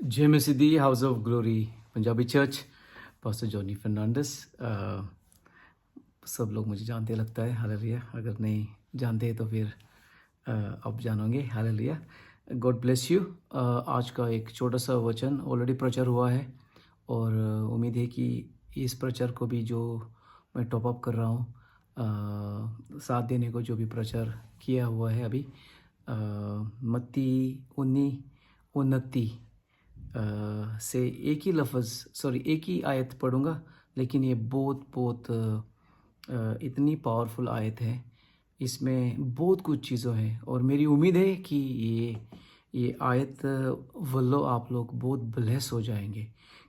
जय मसीदी house of glory Punjabi church pastor Johnny Fernandes. सब लोग मुझे जानते लगता है, हालेलुया। अगर नहीं जानते तो फिर अब जानोगे, हालेलुया। God bless you. आज का एक छोटा सा वचन ऑलरेडी प्रचार हुआ है और उम्मीद है कि इस प्रचार को भी जो मैं टॉप अप कर रहा हूँ, साथ देने को जो भी प्रचार किया हुआ है अभी, मत्ती 19:29 से एक ही लफ्ज़, सॉरी एक ही आयत पढ़ूंगा, लेकिन ये बहुत बहुत इतनी पावरफुल आयत है। इसमें बहुत कुछ चीज़ों है और मेरी उम्मीद है कि ये आयत वल्लो आप लोग बहुत ब्लेस हो जाएंगे,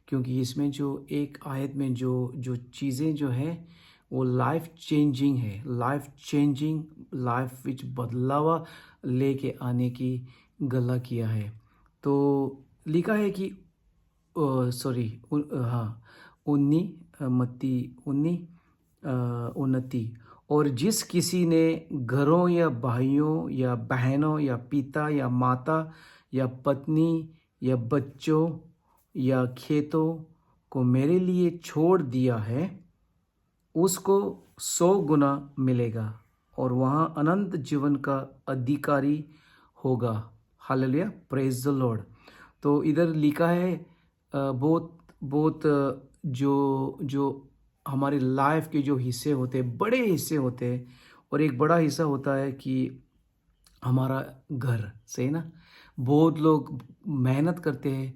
क्योंकि इसमें जो एक आयत में जो जो चीज़ें जो है वो लाइफ चेंजिंग है, लाइफ चेंजिंग, लाइफ विच बदलावा लेके आने की गला किया है। तो लिखा है कि सॉरी हाँ, मत्ती 19:29, और जिस किसी ने घरों या भाइयों या बहनों या पिता या माता या पत्नी या बच्चों या खेतों को मेरे लिए छोड़ दिया है, उसको 100 गुना मिलेगा और वहाँ अनंत जीवन का अधिकारी होगा। Hallelujah, praise the Lord. तो इधर लिखा है बहुत बहुत जो जो हमारे लाइफ के जो हिस्से होते हैं, बड़े हिस्से होते हैं, और एक बड़ा हिस्सा होता है कि हमारा घर, सही ना। बहुत लोग मेहनत करते हैं,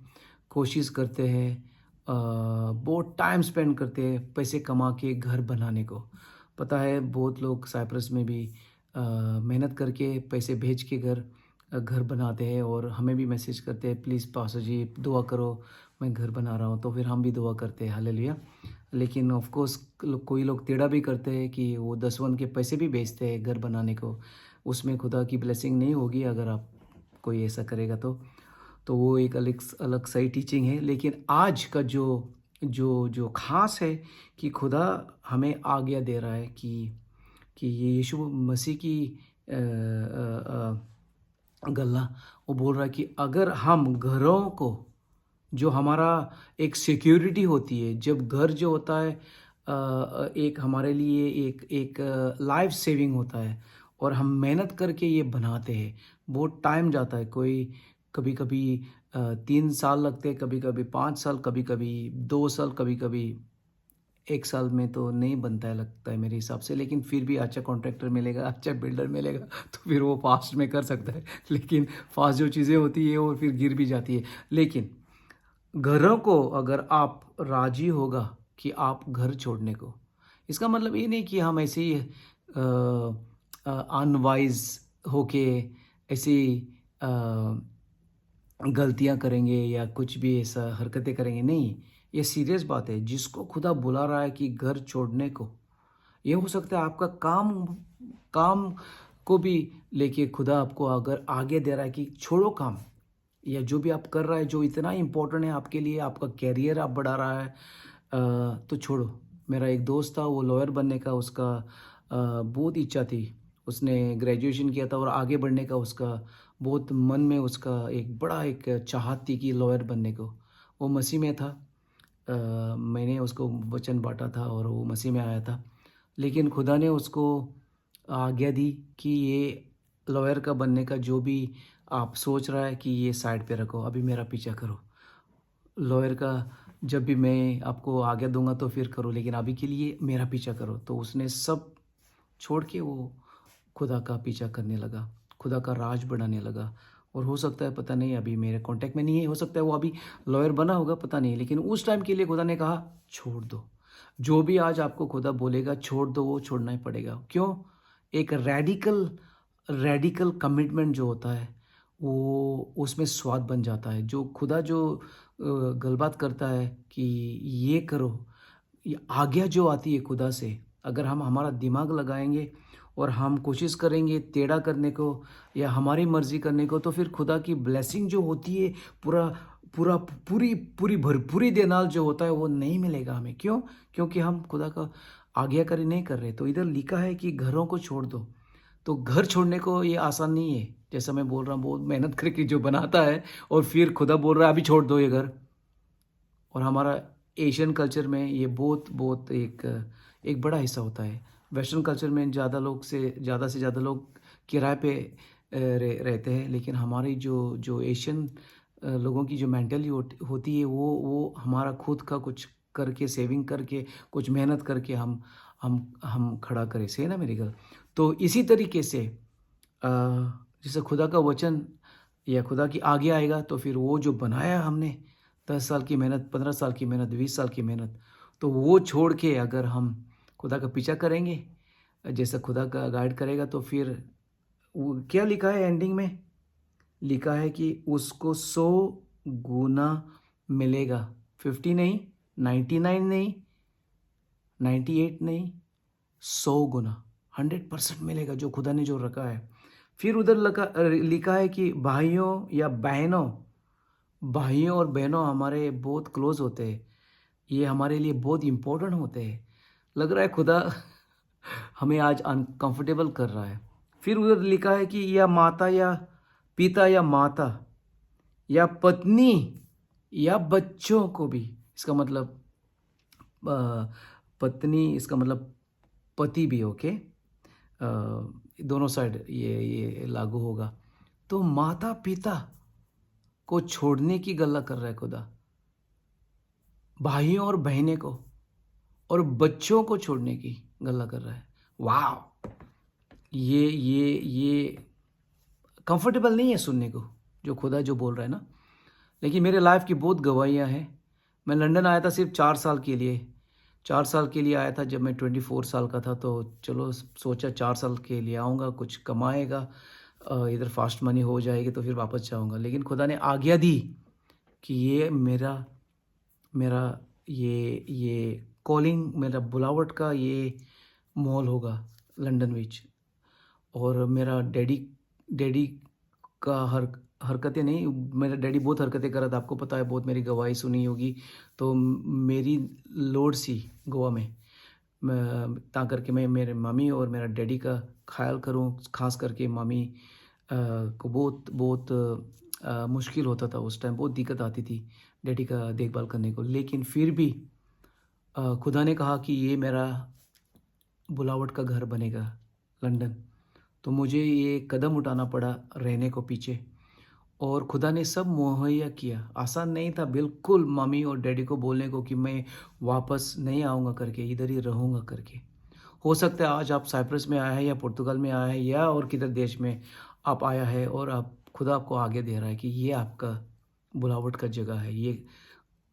कोशिश करते हैं, बहुत टाइम स्पेंड करते हैं पैसे कमा के घर बनाने को। पता है बहुत लोग साइप्रस में भी मेहनत करके पैसे भेज के घर बनाते हैं और हमें भी मैसेज करते हैं, प्लीज़ पास्टर जी दुआ करो, मैं घर बना रहा हूँ। तो फिर हम भी दुआ करते हैं, हालेलुया। लेकिन ऑफ कोर्स कोई लोग टेढ़ा भी करते हैं कि वो 10 के पैसे भी भेजते हैं घर बनाने को। उसमें खुदा की ब्लेसिंग नहीं होगी अगर आप कोई ऐसा करेगा तो वो एक अलग अलग सही टीचिंग है। लेकिन आज का जो जो जो खास है कि खुदा हमें आज्ञा दे रहा है कि ये यीशु मसीह की गल्ला, वो बोल रहा है कि अगर हम घरों को, जो हमारा एक सिक्योरिटी होती है, जब घर जो होता है एक हमारे लिए एक लाइफ सेविंग होता है, और हम मेहनत करके ये बनाते हैं, बहुत टाइम जाता है। कोई कभी कभी 3 साल लगते हैं, कभी कभी 5 साल, कभी कभी 2 साल, कभी कभी 1 साल में तो नहीं बनता है लगता है मेरे हिसाब से। लेकिन फिर भी अच्छा कॉन्ट्रैक्टर मिलेगा, अच्छा बिल्डर मिलेगा तो फिर वो फास्ट में कर सकता है। लेकिन फास्ट जो चीज़ें होती है वो फिर गिर भी जाती है। लेकिन घरों को अगर आप राजी होगा कि आप घर छोड़ने को, इसका मतलब ये नहीं कि हम ऐसे ही अनवाइज होके ऐसी गलतियां करेंगे या कुछ भी ऐसा हरकतें करेंगे, नहीं। ये सीरियस बात है। जिसको खुदा बुला रहा है कि घर छोड़ने को, ये हो सकता है आपका काम काम को भी लेके खुदा आपको अगर आगे दे रहा है कि छोड़ो काम, या जो भी आप कर रहा है जो इतना इम्पोर्टेंट है आपके लिए, आपका कैरियर आप बढ़ा रहा है, तो छोड़ो। मेरा एक दोस्त था, वो लॉयर बनने का उसका बहुत इच्छा थी। उसने ग्रेजुएशन किया था और आगे बढ़ने का उसका बहुत मन में उसका एक बड़ा एक चाहत थी कि लॉयर बनने को। वो मसीह में था। मैंने उसको वचन बांटा था और वो मसीह में आया था। लेकिन खुदा ने उसको आज्ञा दी कि ये लॉयर का बनने का जो भी आप सोच रहा है कि ये साइड पे रखो, अभी मेरा पीछा करो। लॉयर का जब भी मैं आपको आज्ञा दूंगा तो फिर करो, लेकिन अभी के लिए मेरा पीछा करो। तो उसने सब छोड़ के वो खुदा का पीछा करने लगा, खुदा का राज बढ़ाने लगा। और हो सकता है, पता नहीं, अभी मेरे कांटेक्ट में नहीं है, हो सकता है वो अभी लॉयर बना होगा, पता नहीं। लेकिन उस टाइम के लिए खुदा ने कहा छोड़ दो। जो भी आज आपको खुदा बोलेगा छोड़ दो, वो छोड़ना ही पड़ेगा। क्यों? एक रेडिकल रेडिकल कमिटमेंट जो होता है वो उसमें स्वाद बन जाता है। जो खुदा जो गलबात करता है कि ये करो, ये आज्ञा जो आती है खुदा से, अगर हम हमारा दिमाग लगाएंगे और हम कोशिश करेंगे टेढ़ा करने को या हमारी मर्जी करने को, तो फिर खुदा की ब्लेसिंग जो होती है, पूरा पूरा पूरी पूरी भरपूरी देनाल जो होता है वो नहीं मिलेगा हमें। क्यों? क्योंकि हम खुदा का आज्ञाकारी नहीं कर रहे। तो इधर लिखा है कि घरों को छोड़ दो। तो घर छोड़ने को ये आसान नहीं है, जैसा मैं बोल रहा हूँ बहुत मेहनत करके जो बनाता है और फिर खुदा बोल रहा है अभी छोड़ दो ये घर। और हमारा एशियन कल्चर में ये बहुत बहुत एक बड़ा हिस्सा होता है। वेस्टर्न कल्चर में से ज़्यादा लोग किराए पे रहते हैं, लेकिन हमारी जो जो एशियन लोगों की जो मेंटली होती है वो हमारा खुद का कुछ करके सेविंग करके कुछ मेहनत करके हम खड़ा करें। सही है ना मेरी गल? तो इसी तरीके से जैसे खुदा का वचन या खुदा की आज्ञा आएगा तो फिर वो जो बनाया हमने 10 साल की मेहनत, 15 साल की मेहनत, 20 साल की मेहनत, तो वो छोड़ के अगर हम खुदा का पीछा करेंगे, जैसा खुदा का गाइड करेगा तो फिर वो क्या लिखा है एंडिंग में? लिखा है कि उसको 100 गुना मिलेगा। 50 नहीं, 99 नहीं, 98 नहीं, 100 गुना, 100% मिलेगा जो खुदा ने जो रखा है। फिर उधर लिखा है कि भाइयों और बहनों हमारे बहुत क्लोज होते हैं, ये हमारे लिए बहुत इम्पोर्टेंट होते हैं। लग रहा है खुदा हमें आज अनकंफर्टेबल कर रहा है। फिर उधर लिखा है कि या माता या पिता या माता या पत्नी या बच्चों को भी, इसका मतलब अ, पत्नी, इसका मतलब पति भी, ओके। दोनों साइड ये लागू होगा। तो माता पिता को छोड़ने की गल्ला कर रहा है खुदा, भाइयों और बहनें को और बच्चों को छोड़ने की गल्ला कर रहा है। वाह! ये कंफर्टेबल नहीं है सुनने को, जो खुदा जो बोल रहा है ना। लेकिन मेरे लाइफ की बहुत गवाहियाँ हैं। मैं लंदन आया था सिर्फ 4 साल के लिए। 4 साल के लिए आया था जब मैं 24 साल का था, तो चलो सोचा 4 साल के लिए आऊँगा, कुछ कमाएगा, इधर फास्ट मनी हो जाएगी तो फिर वापस जाऊँगा। लेकिन खुदा ने आज्ञा दी कि ये मेरा मेरा ये कॉलिंग, मेरा बुलावट का ये मॉल होगा लंदन विच। और मेरा डैडी डैडी का हरकतें नहीं, मेरा डैडी बहुत हरकतें करा था, आपको पता है, बहुत मेरी गवाही सुनी होगी। तो मेरी लोड सी गोवा में ता करके मैं मेरे मम्मी और मेरा डैडी का ख्याल करूं, खास करके मम्मी को बहुत बहुत मुश्किल होता था उस टाइम, बहुत दिक्कत आती थी डैडी का देखभाल करने को। लेकिन फिर भी खुदा ने कहा कि ये मेरा बुलावट का घर बनेगा लंदन। तो मुझे ये कदम उठाना पड़ा रहने को पीछे, और खुदा ने सब मुहैया किया। आसान नहीं था बिल्कुल मम्मी और डैडी को बोलने को कि मैं वापस नहीं आऊँगा करके, इधर ही रहूँगा करके। हो सकता है आज आप साइप्रस में आया है या पुर्तगाल में आया है या और किधर देश में आप आया है, और आप खुदा आपको आगे दे रहा है कि ये आपका बुलावट का जगह है, ये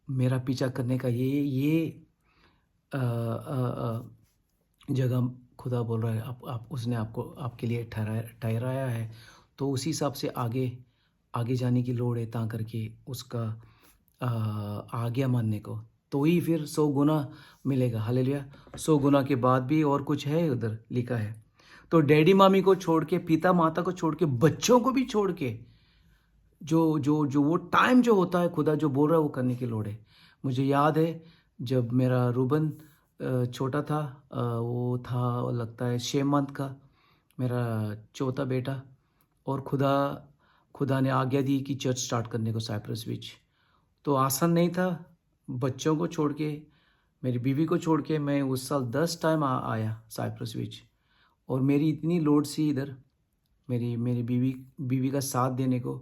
मेरा पीछा करने का ये जगह खुदा बोल रहा है, आप उसने आपको आपके लिए ठहराया है। तो उसी हिसाब से आगे आगे जाने की लोड़ है, ता करके उसका आज्ञा मानने को, तो ही फिर 100 गुना मिलेगा। हालेलुया! 100 गुना के बाद भी और कुछ है उधर लिखा है। तो डैडी मामी को छोड़ के, पिता माता को छोड़ के, बच्चों को भी छोड़ के, जो जो जो वो टाइम जो होता है खुदा जो बोल रहा है वो करने की लोड़ है। मुझे याद है जब मेरा रूबन छोटा था, वो था लगता है 6 मंथ का, मेरा चौथा बेटा। और खुदा ने आज्ञा दी कि चर्च स्टार्ट करने को साइप्रस विच। तो आसान नहीं था, बच्चों को छोड़ के, मेरी बीवी को छोड़ के मैं उस साल 10 टाइम आया साइप्रस विच। और मेरी इतनी लोड सी इधर, मेरी मेरी बीवी का साथ देने को,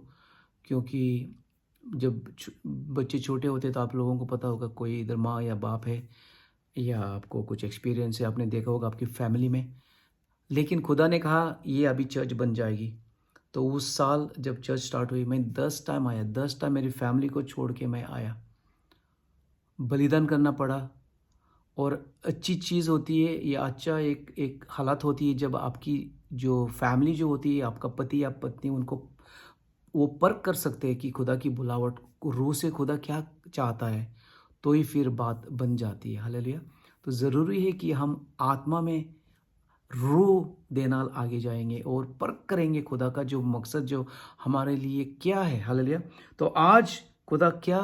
क्योंकि जब बच्चे छोटे होते तो आप लोगों को पता होगा, कोई इधर माँ या बाप है या आपको कुछ एक्सपीरियंस है, आपने देखा होगा आपकी फैमिली में। लेकिन खुदा ने कहा ये अभी चर्च बन जाएगी। तो उस साल जब चर्च स्टार्ट हुई मैं 10 टाइम आया, 10 टाइम मेरी फैमिली को छोड़ के मैं आया। बलिदान करना पड़ा। और अच्छी चीज़ होती है, ये अच्छा एक हालत होती है जब आपकी जो फैमिली जो होती है, आपका पति या पत्नी, उनको वो परख कर सकते हैं कि खुदा की बुलावट रूह से खुदा क्या चाहता है, तो ही फिर बात बन जाती है। हालेलुया! तो ज़रूरी है कि हम आत्मा में रूह देना आगे जाएंगे और परख करेंगे खुदा का जो मकसद जो हमारे लिए क्या है। हालेलुया! तो आज खुदा क्या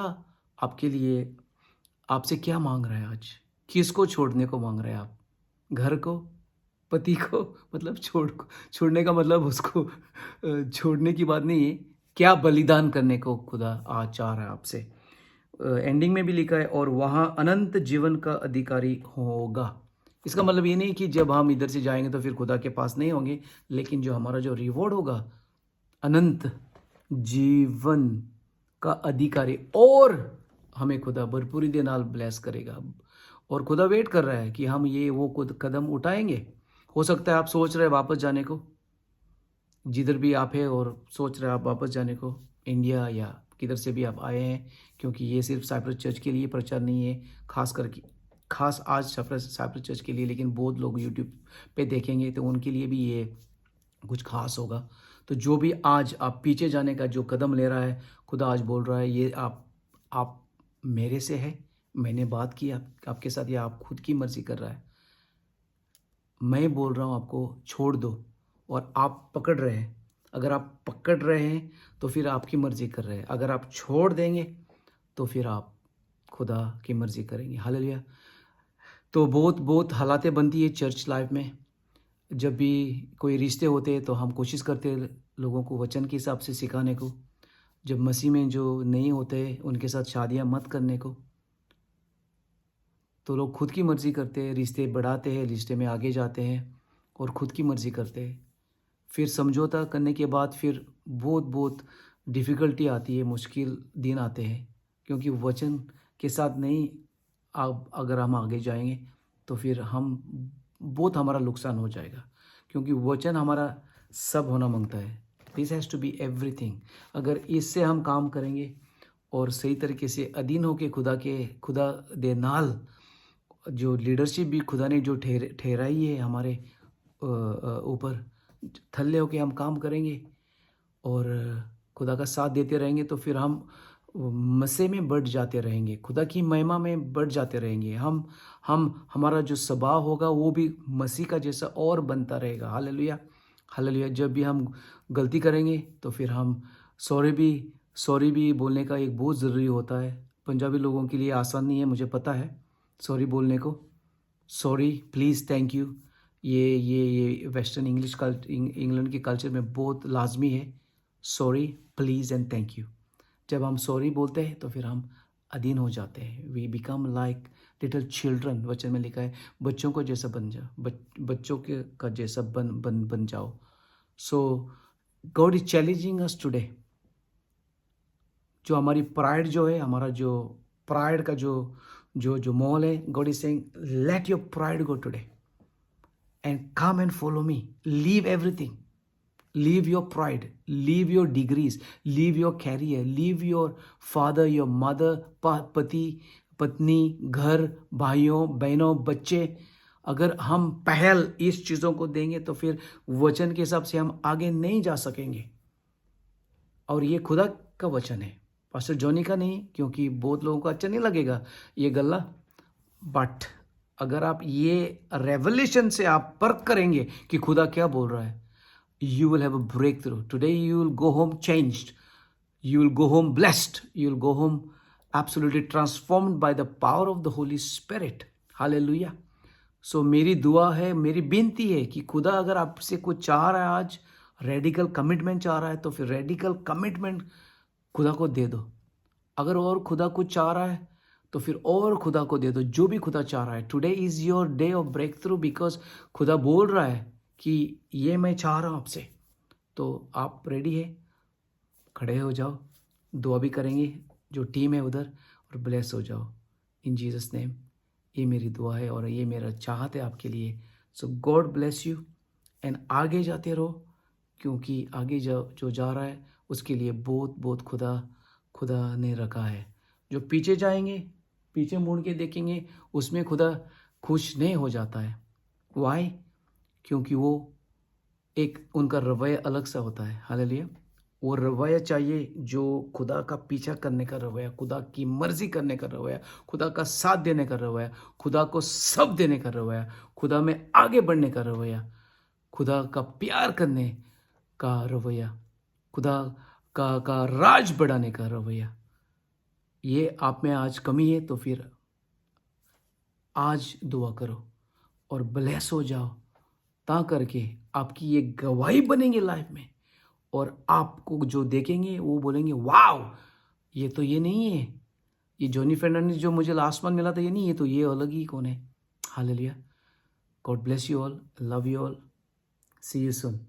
आपके लिए, आपसे क्या मांग रहा है आज? किसको छोड़ने को मांग रहे हैं आप? घर को, पति को मतलब छोड़ने का मतलब उसको छोड़ने की बात नहीं है, क्या बलिदान करने को खुदा आज चाह रहा है आपसे। एंडिंग में भी लिखा है और वहाँ अनंत जीवन का अधिकारी होगा। इसका मतलब ये नहीं कि जब हम इधर से जाएंगे तो फिर खुदा के पास नहीं होंगे, लेकिन जो हमारा जो रिवॉर्ड होगा, अनंत जीवन का अधिकारी, और हमें खुदा भरपूरी दे नाल ब्लेस करेगा। और खुदा वेट कर रहा है कि हम ये वो खुद कदम उठाएंगे। हो सकता है आप सोच रहे हैं वापस जाने को, जिधर भी आप है, और सोच रहे हैं आप वापस जाने को, इंडिया या किधर से भी आप आए हैं, क्योंकि ये सिर्फ साइप्रस चर्च के लिए प्रचार नहीं है, खास करके खास आज साइप्रस चर्च के लिए, लेकिन बहुत लोग यूट्यूब पे देखेंगे तो उनके लिए भी ये कुछ खास होगा। तो जो भी आज आप पीछे जाने का जो कदम ले रहा है, खुदा आज बोल रहा है ये आप मेरे से है, मैंने बात की आपके साथ, या आप खुद की मर्जी कर रहा है। मैं बोल रहा हूँ आपको छोड़ दो, और आप पकड़ रहे हैं। अगर आप पकड़ रहे हैं तो फिर आपकी मर्जी कर रहे हैं, अगर आप छोड़ देंगे तो फिर आप खुदा की मर्जी करेंगे। हालेलुया। तो बहुत बहुत हालातें बनती है चर्च लाइफ में। जब भी कोई रिश्ते होते हैं तो हम कोशिश करते हैं लोगों को वचन के हिसाब से सिखाने को। जब मसीह में जो नहीं होते उनके साथ शादियां मत करने को, तो लोग खुद की मर्जी करते हैं, रिश्ते बढ़ाते हैं, रिश्ते में आगे जाते हैं और खुद की मर्जी करते हैं। फिर समझौता करने के बाद फिर बहुत बहुत डिफ़िकल्टी आती है, मुश्किल दिन आते हैं, क्योंकि वचन के साथ नहीं अब अगर हम आगे जाएंगे तो फिर हम बहुत हमारा नुकसान हो जाएगा, क्योंकि वचन हमारा सब होना मांगता है। This has to be everything. अगर इससे हम काम करेंगे और सही तरीके से अधीन होके खुदा दे नाल जो लीडरशिप भी खुदा ने जो ठहराई है हमारे ऊपर, थल्ले होके हम काम करेंगे और खुदा का साथ देते रहेंगे, तो फिर हम मसीह में बढ़ जाते रहेंगे, खुदा की महिमा में बढ़ जाते रहेंगे। हम हमारा जो स्वभाव होगा वो भी मसीह का जैसा और बनता रहेगा। Hallelujah, hallelujah. जब भी हम गलती करेंगे तो फिर हम सॉरी भी बोलने का एक बहुत ज़रूरी होता है। पंजाबी लोगों के लिए आसान नहीं है, मुझे पता है सॉरी बोलने को। सॉरी, प्लीज़, थैंक यू, ये वेस्टर्न इंग्लैंड के कल्चर में बहुत लाजमी है। Sorry, please and thank you. जब हम सॉरी बोलते हैं तो फिर हम अधीन हो जाते हैं। We become like little children. वचन में लिखा है बच्चों को जैसा बन जाओ, बच्चों के का जैसा बन जाओ। So God is challenging us today. जो हमारी प्राइड जो है, हमारा जो प्राइड का जो मॉल है, God is saying let your pride go today and come and follow me. Leave everything. Leave your pride. Leave your degrees. Leave your career. Leave your father, your mother, पति, पत्नी, घर, भाइयों, बहनों, बच्चे। अगर हम पहल इस चीज़ों को देंगे तो फिर वचन के हिसाब से हम आगे नहीं जा सकेंगे। और ये खुदा का वचन है, पास्टर जॉनी का नहीं, क्योंकि बहुत लोगों को अच्छा नहीं लगेगा ये गल्ला। बट अगर आप ये रेवलेशन से आप परख करेंगे कि खुदा क्या बोल रहा है, you will have a breakthrough today. You will go home changed, you will go home blessed, you will go home absolutely transformed by the power of the Holy Spirit. Hallelujah. So मेरी दुआ है, मेरी विनती है कि खुदा अगर आपसे कुछ चाह रहा है आज, रेडिकल कमिटमेंट चाह रहा है, तो फिर रेडिकल कमिटमेंट खुदा को दे दो। अगर और खुदा कुछ चाह रहा है तो फिर और खुदा को दे दो, जो भी खुदा चाह रहा है। Today is your day of breakthrough, because खुदा बोल रहा है कि ये मैं चाह रहा हूँ आपसे। तो आप रेडी है? खड़े हो जाओ, दुआ भी करेंगे जो टीम है उधर, और ब्लेस हो जाओ इन जीसस नेम। ये मेरी दुआ है और ये मेरा चाहत है आपके लिए। सो गॉड ब्लेस यू एंड आगे जाते रहो, क्योंकि आगे जो जा रहा है उसके लिए बहुत बहुत खुदा ने रखा है। जो पीछे जाएंगे, पीछे मुड़ के देखेंगे, उसमें खुदा खुश नहीं हो जाता है। वाई? क्योंकि वो एक उनका रवैया अलग सा होता है। हालेलुया। वो रवैया चाहिए जो खुदा का पीछा करने का रवैया, खुदा की मर्जी करने का रवैया, खुदा का साथ देने का रवैया, खुदा को सब देने का रवैया, खुदा में आगे बढ़ने का रवैया, खुदा का प्यार करने का रवैया, खुदा का राज बढ़ाने का रवैया। ये आप में आज कमी है तो फिर आज दुआ करो और ब्लेस हो जाओ ता करके आपकी ये गवाही बनेंगे लाइफ में, और आपको जो देखेंगे वो बोलेंगे वाव, ये नहीं है, ये जॉनी फर्नांडिस जो मुझे लास्ट मंथ मिला था ये नहीं, ये तो ये अलग ही कौन है। Hallelujah. God bless you all, love you all, see you soon.